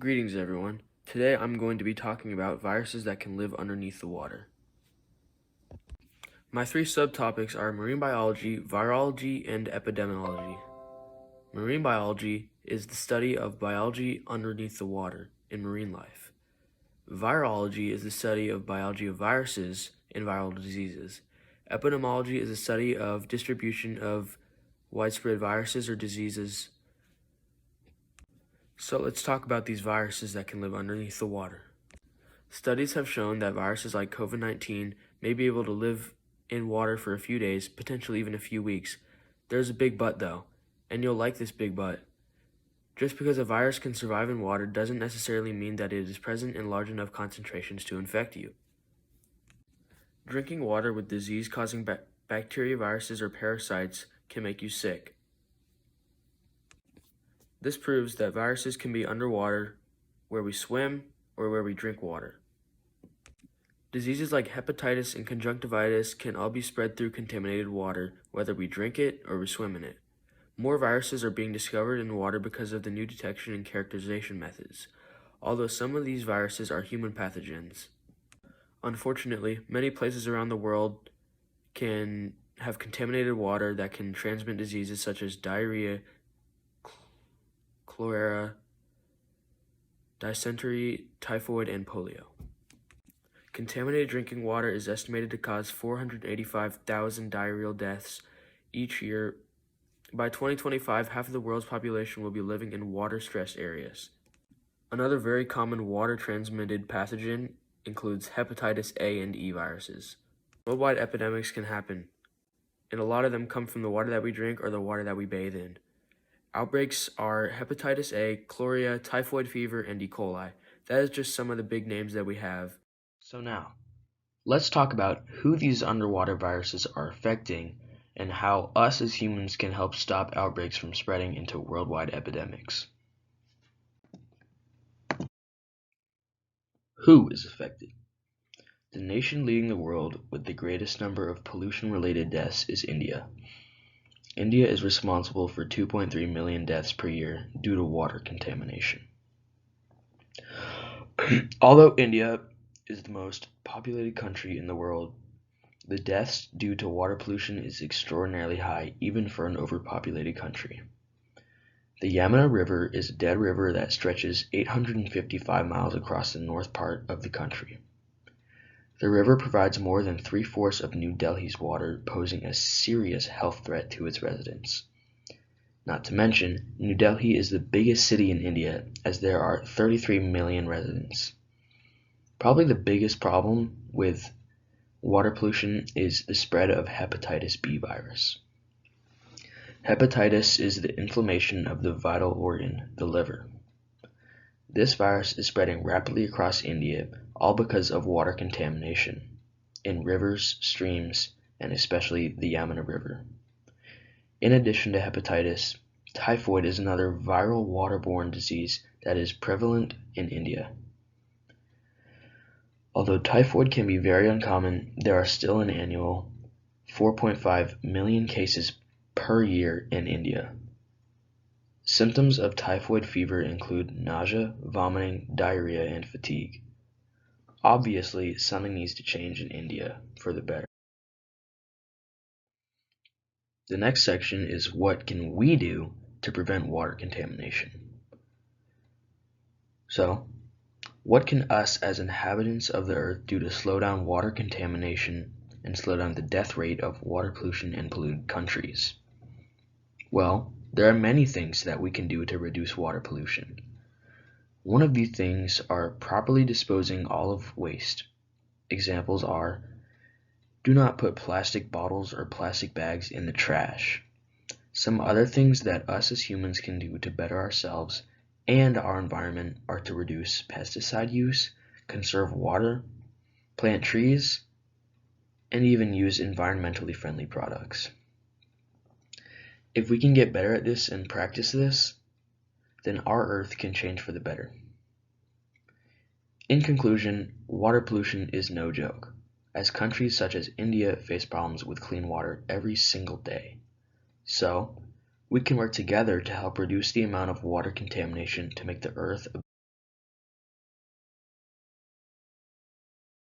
Greetings everyone. Today I'm going to be talking about viruses that can live underneath the water. My three subtopics are marine biology, virology, and epidemiology. Marine biology is the study of biology underneath the water in marine life. Virology is the study of biology of viruses and viral diseases. Epidemiology is the study of distribution of widespread viruses or diseases. So let's talk about these viruses that can live underneath the water. Studies have shown that viruses like COVID-19 may be able to live in water for a few days, potentially even a few weeks. There's a big but though, and you'll like this big but. Just because a virus can survive in water doesn't necessarily mean that it is present in large enough concentrations to infect you. Drinking water with disease-causing bacteria, viruses, or parasites can make you sick. This proves that viruses can be underwater, where we swim, or where we drink water. Diseases like hepatitis and conjunctivitis can all be spread through contaminated water, whether we drink it or we swim in it. More viruses are being discovered in water because of the new detection and characterization methods, although some of these viruses are human pathogens. Unfortunately, many places around the world can have contaminated water that can transmit diseases such as diarrhea, cholera, dysentery, typhoid, and polio. Contaminated drinking water is estimated to cause 485,000 diarrheal deaths each year. By 2025, half of the world's population will be living in water-stressed areas. Another very common water-transmitted pathogen includes hepatitis A and E viruses. Worldwide epidemics can happen, and a lot of them come from the water that we drink or the water that we bathe in. Outbreaks are hepatitis A, cholera, typhoid fever, and E. coli. That is just some of the big names that we have. So now, let's talk about who these underwater viruses are affecting and how us as humans can help stop outbreaks from spreading into worldwide epidemics. Who is affected? The nation leading the world with the greatest number of pollution-related deaths is India. India is responsible for 2.3 million deaths per year due to water contamination. Although India is the most populated country in the world, the deaths due to water pollution is extraordinarily high even for an overpopulated country. The Yamuna River is a dead river that stretches 855 miles across the north part of the country. The river provides more than 3/4 of New Delhi's water, posing a serious health threat to its residents. Not to mention, New Delhi is the biggest city in India, as there are 33 million residents. Probably the biggest problem with water pollution is the spread of hepatitis B virus. Hepatitis is the inflammation of the vital organ, the liver. This virus is spreading rapidly across India, all because of water contamination in rivers, streams, and especially the Yamuna River. In addition to hepatitis, typhoid is another viral waterborne disease that is prevalent in India. Although typhoid can be very uncommon, there are still an annual 4.5 million cases per year in India. Symptoms of typhoid fever include nausea, vomiting, diarrhea, and fatigue. Obviously, something needs to change in India for the better. The next section is what can we do to prevent water contamination? So, what can us as inhabitants of the earth do to slow down water contamination and slow down the death rate of water pollution in polluted countries? Well, there are many things that we can do to reduce water pollution. One of these things are properly disposing all of waste. Examples are: do not put plastic bottles or plastic bags in the trash. Some other things that us as humans can do to better ourselves and our environment are to reduce pesticide use, conserve water, plant trees, and even use environmentally friendly products. If we can get better at this and practice this, then our Earth can change for the better. In conclusion, water pollution is no joke, as countries such as India face problems with clean water every single day. So, we can work together to help reduce the amount of water contamination to make the Earth a